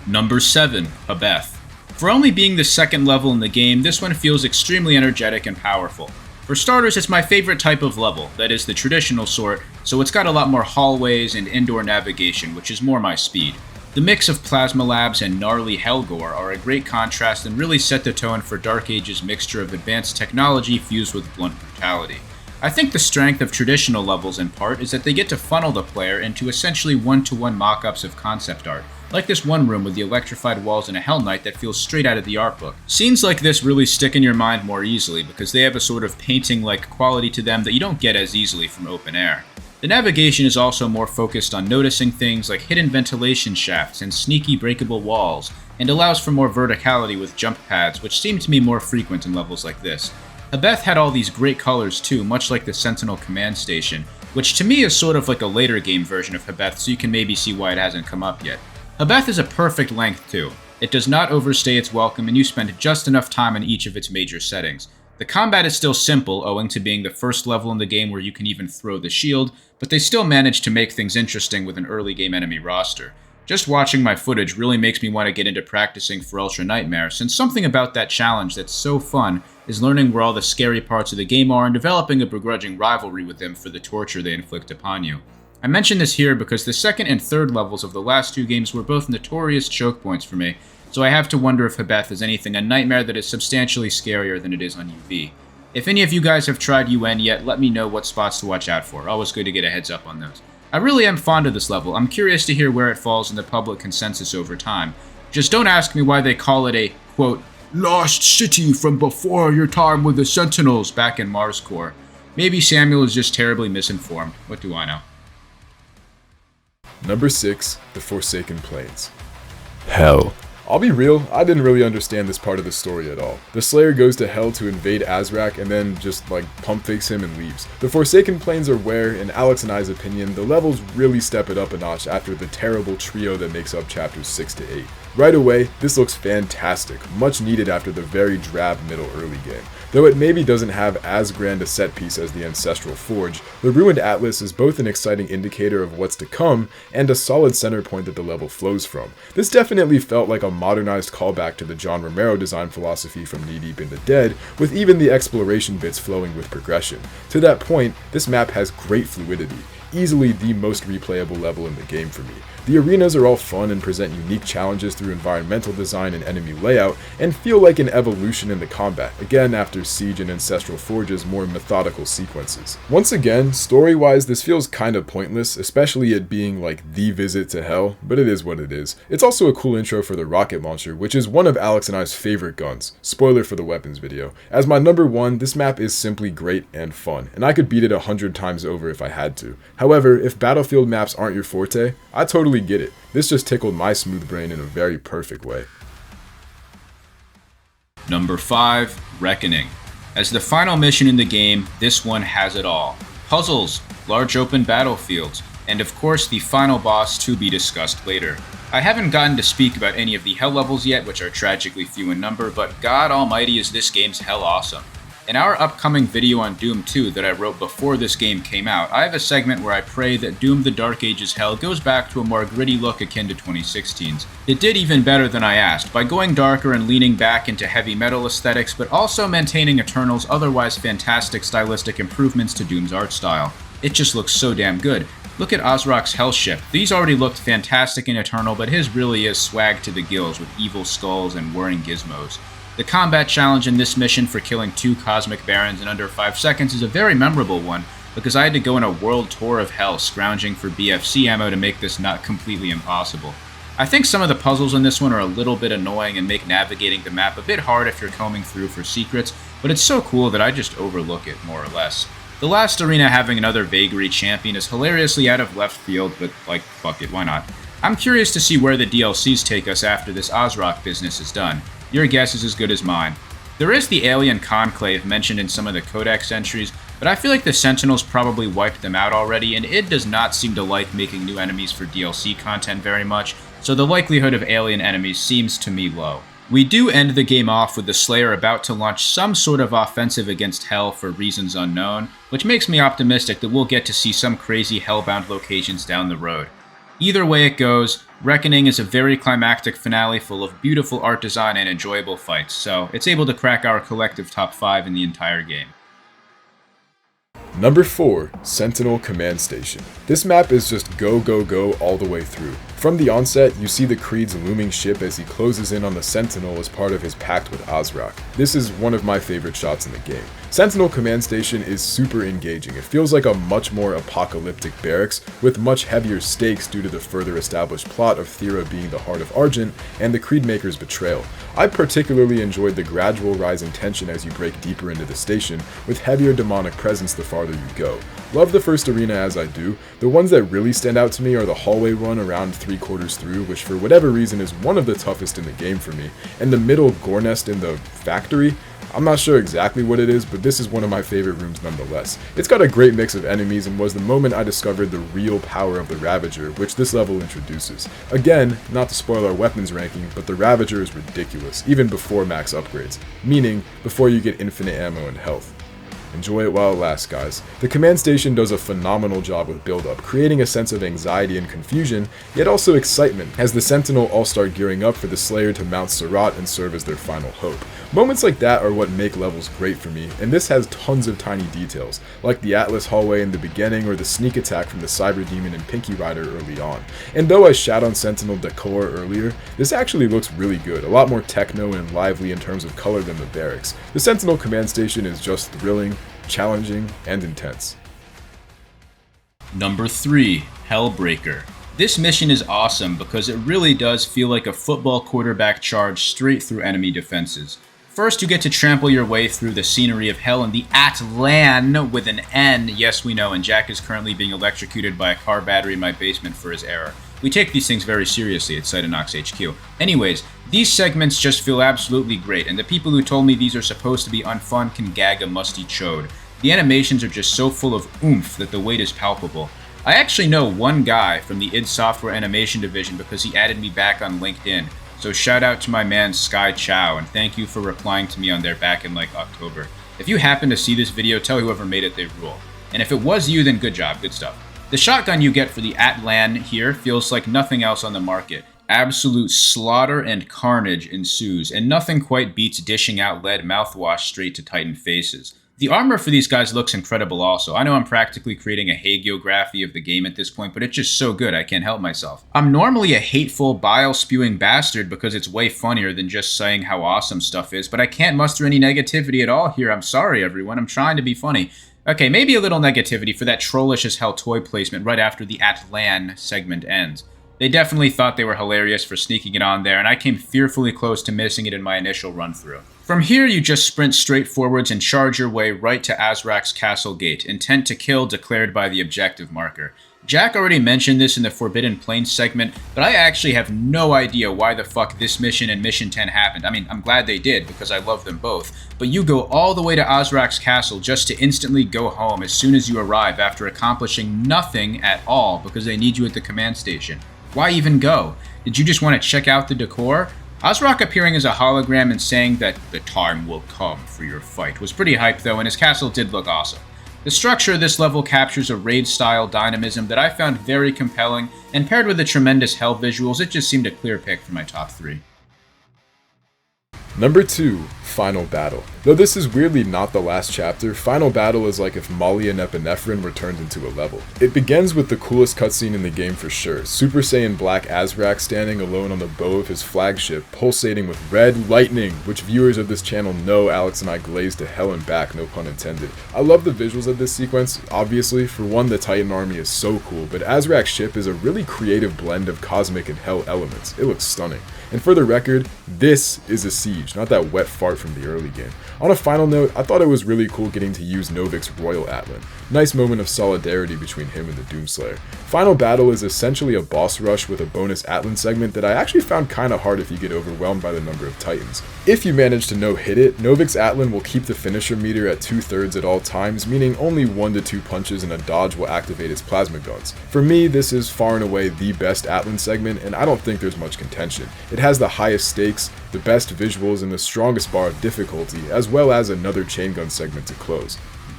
Number 7. Habeth. For only being the second level in the game, this one feels extremely energetic and powerful. For starters, it's my favorite type of level, that is the traditional sort, so it's got a lot more hallways and indoor navigation, which is more my speed. The mix of plasma labs and gnarly Hellgore are a great contrast and really set the tone for Dark Age's mixture of advanced technology fused with blunt brutality. I think the strength of traditional levels in part is that they get to funnel the player into essentially one-to-one mock-ups of concept art, like this one room with the electrified walls and a Hell Knight that feels straight out of the art book. Scenes like this really stick in your mind more easily because they have a sort of painting-like quality to them that you don't get as easily from open air. The navigation is also more focused on noticing things like hidden ventilation shafts and sneaky breakable walls, and allows for more verticality with jump pads, which seem to me more frequent in levels like this. Habeth had all these great colors too, much like the Sentinel Command Station, which to me is sort of like a later game version of Habeth, so you can maybe see why it hasn't come up yet. Habeth is a perfect length too. It does not overstay its welcome, and you spend just enough time in each of its major settings. The combat is still simple, owing to being the first level in the game where you can even throw the shield, but they still manage to make things interesting with an early game enemy roster. Just watching my footage really makes me want to get into practicing for Ultra Nightmare, since something about that challenge that's so fun is learning where all the scary parts of the game are and developing a begrudging rivalry with them for the torture they inflict upon you. I mention this here because the second and third levels of the last 2 games were both notorious choke points for me, so I have to wonder if Habeth is anything a nightmare that is substantially scarier than it is on UV. If any of you guys have tried UN yet, let me know what spots to watch out for. Always good to get a heads up on those. I really am fond of this level. I'm curious to hear where it falls in the public consensus over time. Just don't ask me why they call it a, quote, lost city from before your time with the Sentinels back in Mars Core. Maybe Samuel is just terribly misinformed. What do I know? Number 6. The Forsaken Plains. Hell. I'll be real, I didn't really understand this part of the story at all. The Slayer goes to Hell to invade Azrak and then just pump fakes him and leaves. The Forsaken Plains are where, in Alex and I's opinion, the levels really step it up a notch after the terrible trio that makes up chapters 6 to 8. Right away, this looks fantastic, much needed after the very drab middle early game. Though it maybe doesn't have as grand a set piece as the Ancestral Forge, the Ruined Atlas is both an exciting indicator of what's to come and a solid center point that the level flows from. This definitely felt like a modernized callback to the John Romero design philosophy from Knee Deep in the Dead, with even the exploration bits flowing with progression. To that point, this map has great fluidity, easily the most replayable level in the game for me. The arenas are all fun and present unique challenges through environmental design and enemy layout, and feel like an evolution in the combat, again after Siege and Ancestral Forge's more methodical sequences. Once again, story-wise this feels kinda pointless, especially it being the visit to Hell, but it is what it is. It's also a cool intro for the rocket launcher, which is one of Alex and I's favorite guns. Spoiler for the weapons video. As my number 1, this map is simply great and fun, and I could beat it 100 times over if I had to. However, if Battlefield maps aren't your forte, I totally get it. This just tickled my smooth brain in a very perfect way. Number 5. Reckoning. As the final mission in the game, this one has it all. Puzzles, large open battlefields, and of course the final boss to be discussed later. I haven't gotten to speak about any of the Hell levels yet, which are tragically few in number, but God almighty is this game's Hell awesome. In our upcoming video on Doom 2 that I wrote before this game came out, I have a segment where I pray that Doom the Dark Ages hell goes back to a more gritty look akin to 2016's. It did even better than I asked, by going darker and leaning back into heavy metal aesthetics, but also maintaining Eternal's otherwise fantastic stylistic improvements to Doom's art style. It just looks so damn good. Look at Ozrok's Hellship. These already looked fantastic in Eternal, but his really is swag to the gills with evil skulls and whirring gizmos. The combat challenge in this mission for killing 2 Cosmic Barons in under 5 seconds is a very memorable one, because I had to go on a world tour of hell scrounging for BFC ammo to make this not completely impossible. I think some of the puzzles in this one are a little bit annoying and make navigating the map a bit hard if you're combing through for secrets, but it's so cool that I just overlook it, more or less. The last arena having another Vagary champion is hilariously out of left field, but like, fuck it, why not? I'm curious to see where the DLCs take us after this Ozrok business is done. Your guess is as good as mine. There is the Alien Conclave mentioned in some of the Codex entries, but I feel like the Sentinels probably wiped them out already, and id does not seem to like making new enemies for DLC content very much, so the likelihood of alien enemies seems to me low. We do end the game off with the Slayer about to launch some sort of offensive against Hell for reasons unknown, which makes me optimistic that we'll get to see some crazy Hellbound locations down the road. Either way it goes, Reckoning is a very climactic finale full of beautiful art design and enjoyable fights, so it's able to crack our collective top 5 in the entire game. Number 4, Sentinel Command Station. This map is just go go go all the way through. From the onset, you see the Creed's looming ship as he closes in on the Sentinel as part of his pact with Ozrok. This is one of my favorite shots in the game. Sentinel Command Station is super engaging. It feels like a much more apocalyptic barracks with much heavier stakes due to the further established plot of Thera being the heart of Argent and the Creedmaker's betrayal. I particularly enjoyed the gradual rise in tension as you break deeper into the station, with heavier demonic presence the farther you go. Love the first arena as I do. The ones that really stand out to me are the hallway run around 3/4 through, which for whatever reason is one of the toughest in the game for me, and the middle gore nest in the factory. I'm not sure exactly what it is, but this is one of my favorite rooms nonetheless. It's got a great mix of enemies and was the moment I discovered the real power of the Ravager, which this level introduces. Again, not to spoil our weapons ranking, but the Ravager is ridiculous, even before max upgrades, meaning before you get infinite ammo and health. Enjoy it while it lasts, guys. The command station does a phenomenal job with build-up, creating a sense of anxiety and confusion, yet also excitement, as the Sentinel all start gearing up for the Slayer to mount Surratt and serve as their final hope. Moments like that are what make levels great for me, and this has tons of tiny details, like the Atlas hallway in the beginning or the sneak attack from the Cyber Demon and Pinky Rider early on. And though I shat on Sentinel decor earlier, this actually looks really good, a lot more techno and lively in terms of color than the barracks. The Sentinel command station is just thrilling, challenging, and intense. Number 3, Hellbreaker. This mission is awesome because it really does feel like a football quarterback charge straight through enemy defenses. First, you get to trample your way through the scenery of hell in the Atlan with an N, yes we know, and Jack is currently being electrocuted by a car battery in my basement for his error. We take these things very seriously at Cytonox HQ. Anyways, these segments just feel absolutely great, and the people who told me these are supposed to be unfun can gag a musty chode. The animations are just so full of oomph that the weight is palpable. I actually know one guy from the id Software animation division because he added me back on LinkedIn, so shout out to my man Sky Chow, and thank you for replying to me on there back in like October. If you happen to see this video, tell whoever made it they rule. And if it was you, then good job, good stuff. The shotgun you get for the Atlan here feels like nothing else on the market. Absolute slaughter and carnage ensues, and nothing quite beats dishing out lead mouthwash straight to Titan faces. The armor for these guys looks incredible also. I know I'm practically creating a hagiography of the game at this point, but it's just so good I can't help myself. I'm normally a hateful, bile-spewing bastard because it's way funnier than just saying how awesome stuff is, but I can't muster any negativity at all here. I'm sorry everyone, I'm trying to be funny. Okay, maybe a little negativity for that trollish as hell toy placement right after the Atlan segment ends. They definitely thought they were hilarious for sneaking it on there, and I came fearfully close to missing it in my initial run-through. From here, you just sprint straight forwards and charge your way right to Azrak's castle gate, intent to kill declared by the objective marker. Jack already mentioned this in the Forbidden Plains segment, but I actually have no idea why the fuck this mission and Mission 10 happened. I mean, I'm glad they did, because I love them both, but you go all the way to Azrak's castle just to instantly go home as soon as you arrive after accomplishing nothing at all because they need you at the command station. Why even go? Did you just want to check out the decor? Ozrock appearing as a hologram and saying that the time will come for your fight was pretty hype though, and his castle did look awesome. The structure of this level captures a raid-style dynamism that I found very compelling, and paired with the tremendous hell visuals, it just seemed a clear pick for my top 3. Number 2, Final Battle. Though this is weirdly not the last chapter, Final Battle is like if Molly and Epinephrine were turned into a level. It begins with the coolest cutscene in the game for sure, Super Saiyan Black Azrak standing alone on the bow of his flagship, pulsating with red lightning, which viewers of this channel know Alex and I glazed to hell and back, no pun intended. I love the visuals of this sequence, obviously. For one, the Titan army is so cool, but Azrak's ship is a really creative blend of cosmic and hell elements. It looks stunning. And for the record, this is a siege, not that wet fart from the early game. On a final note, I thought it was really cool getting to use Novik's Royal Atlan. Nice moment of solidarity between him and the Doomslayer. Final Battle is essentially a boss rush with a bonus Atlan segment that I actually found kinda hard if you get overwhelmed by the number of Titans. If you manage to no-hit it, Novik's Atlan will keep the finisher meter at 2/3 at all times, meaning only 1 to 2 punches and a dodge will activate its plasma guns. For me, this is far and away the best Atlan segment, and I don't think there's much contention. It has the highest stakes, the best visuals, and the strongest bar of difficulty, as well as another chain gun segment to close.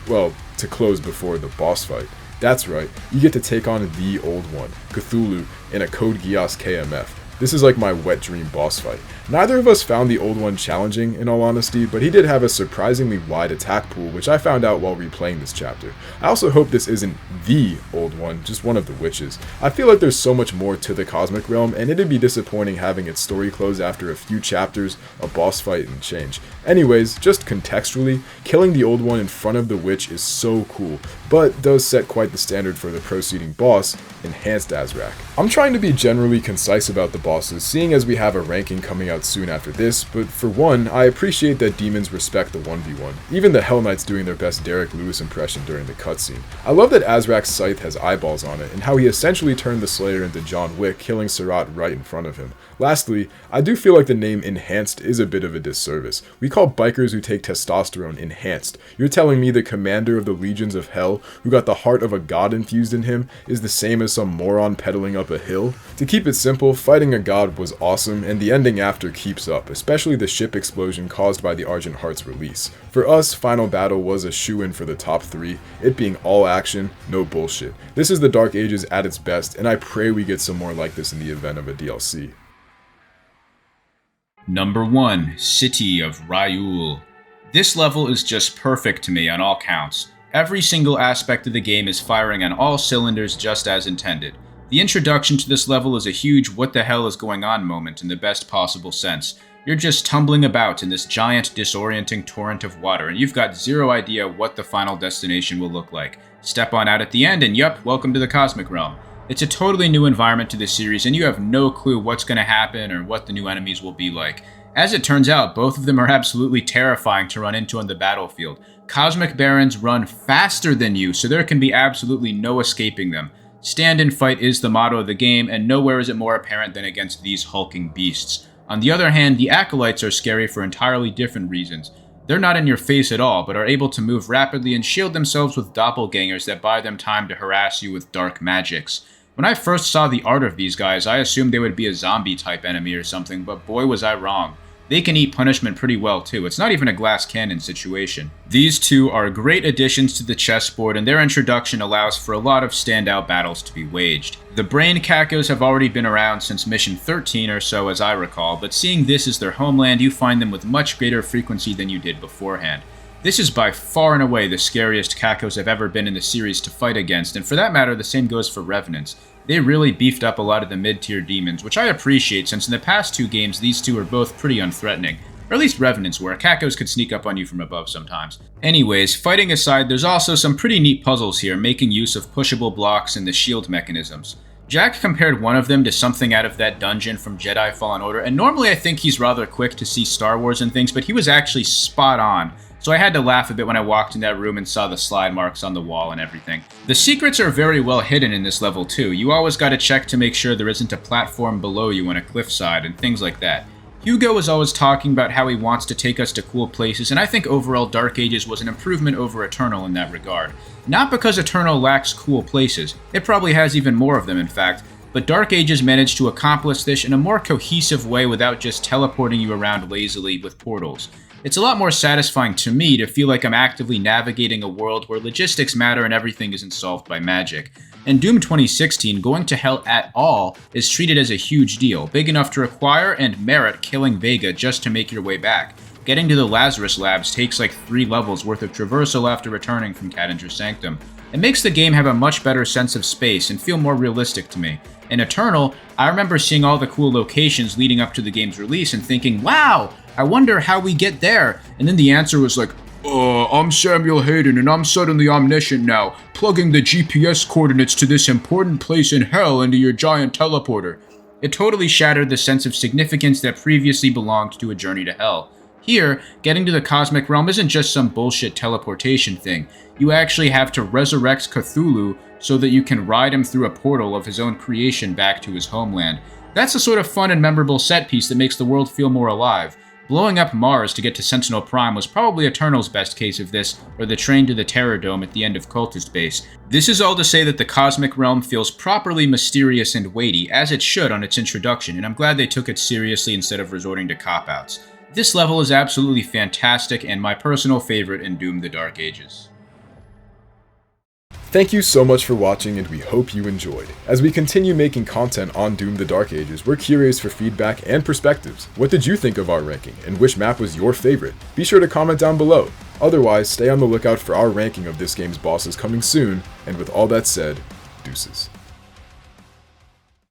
Well, to close before the boss fight. That's right, you get to take on the old one, Cthulhu, in a Code Geass KMF. This is like my wet dream boss fight. Neither of us found the old one challenging, in all honesty, but he did have a surprisingly wide attack pool, which I found out while replaying this chapter. I also hope this isn't the old one, just one of the witches. I feel like there's so much more to the Cosmic Realm, and it'd be disappointing having its story close after a few chapters, a boss fight, and change. Anyways, just contextually, killing the old one in front of the witch is so cool, but does set quite the standard for the proceeding boss, Enhanced Azrak. I'm trying to be generally concise about the bosses, seeing as we have a ranking coming out soon after this, but for one, I appreciate that demons respect the 1v1, even the Hell Knights doing their best Derek Lewis impression during the cutscene. I love that Azrak's scythe has eyeballs on it, and how he essentially turned the Slayer into John Wick, killing Surat right in front of him. Lastly, I do feel like the name Enhanced is a bit of a disservice. We call bikers who take testosterone enhanced. You're telling me the commander of the legions of hell, who got the heart of a god infused in him, is the same as some moron pedaling up a hill? To keep it simple, fighting a god was awesome, and the ending after keeps up, especially the ship explosion caused by the Argent Heart's release. For us, Final Battle was a shoo-in for the top 3, it being all action, no bullshit. This is the Dark Ages at its best, and I pray we get some more like this in the event of a DLC. Number 1, City of Ryul. This level is just perfect to me on all counts. Every single aspect of the game is firing on all cylinders just as intended. The introduction to this level is a huge what the hell is going on moment in the best possible sense. You're just tumbling about in this giant disorienting torrent of water, and you've got zero idea what the final destination will look like. Step on out at the end and yup, welcome to the Cosmic Realm. It's a totally new environment to this series, and you have no clue what's going to happen or what the new enemies will be like. As it turns out, both of them are absolutely terrifying to run into on the battlefield. Cosmic Barons run faster than you, so there can be absolutely no escaping them. Stand and fight is the motto of the game, and nowhere is it more apparent than against these hulking beasts. On the other hand, the Acolytes are scary for entirely different reasons. They're not in your face at all, but are able to move rapidly and shield themselves with doppelgangers that buy them time to harass you with dark magics. When I first saw the art of these guys, I assumed they would be a zombie-type enemy or something, but boy was I wrong. They can eat punishment pretty well too, it's not even a glass cannon situation. These two are great additions to the chessboard, and their introduction allows for a lot of standout battles to be waged. The Brain Kakos have already been around since Mission 13 or so as I recall, but seeing this as their homeland, you find them with much greater frequency than you did beforehand. This is by far and away the scariest Kakos have ever been in the series to fight against, and for that matter, the same goes for Revenants. They really beefed up a lot of the mid-tier demons, which I appreciate since in the past 2 games these two are both pretty unthreatening. Or at least Revenants were. Kakos could sneak up on you from above sometimes. Anyways, fighting aside, there's also some pretty neat puzzles here, making use of pushable blocks and the shield mechanisms. Jack compared one of them to something out of that dungeon from Jedi Fallen Order, and normally I think he's rather quick to see Star Wars and things, but he was actually spot on. So I had to laugh a bit when I walked in that room and saw the slide marks on the wall and everything. The secrets are very well hidden in this level too. You always gotta check to make sure there isn't a platform below you on a cliffside and things like that. Hugo is always talking about how he wants to take us to cool places, and I think overall Dark Ages was an improvement over Eternal in that regard. Not because Eternal lacks cool places, it probably has even more of them in fact, but Dark Ages managed to accomplish this in a more cohesive way without just teleporting you around lazily with portals. It's a lot more satisfying to me to feel like I'm actively navigating a world where logistics matter and everything isn't solved by magic. In Doom 2016, going to hell at all is treated as a huge deal, big enough to require and merit killing Vega just to make your way back. Getting to the Lazarus Labs takes like 3 levels worth of traversal after returning from Cadinger's Sanctum. It makes the game have a much better sense of space and feel more realistic to me. In Eternal, I remember seeing all the cool locations leading up to the game's release and thinking, wow, I wonder how we get there. And then the answer was like, I'm Samuel Hayden and I'm suddenly omniscient now, plugging the GPS coordinates to this important place in hell into your giant teleporter. It totally shattered the sense of significance that previously belonged to A Journey to Hell. Here, getting to the Cosmic Realm isn't just some bullshit teleportation thing. You actually have to resurrect Cthulhu so that you can ride him through a portal of his own creation back to his homeland. That's the sort of fun and memorable set piece that makes the world feel more alive. Blowing up Mars to get to Sentinel Prime was probably Eternal's best case of this, or the train to the Terror Dome at the end of Cultist Base. This is all to say that the Cosmic Realm feels properly mysterious and weighty, as it should on its introduction, and I'm glad they took it seriously instead of resorting to cop-outs. This level is absolutely fantastic and my personal favorite in Doom the Dark Ages. Thank you so much for watching and we hope you enjoyed. As we continue making content on Doom the Dark Ages, we're curious for feedback and perspectives. What did you think of our ranking and which map was your favorite? Be sure to comment down below. Otherwise, stay on the lookout for our ranking of this game's bosses coming soon, and with all that said, deuces.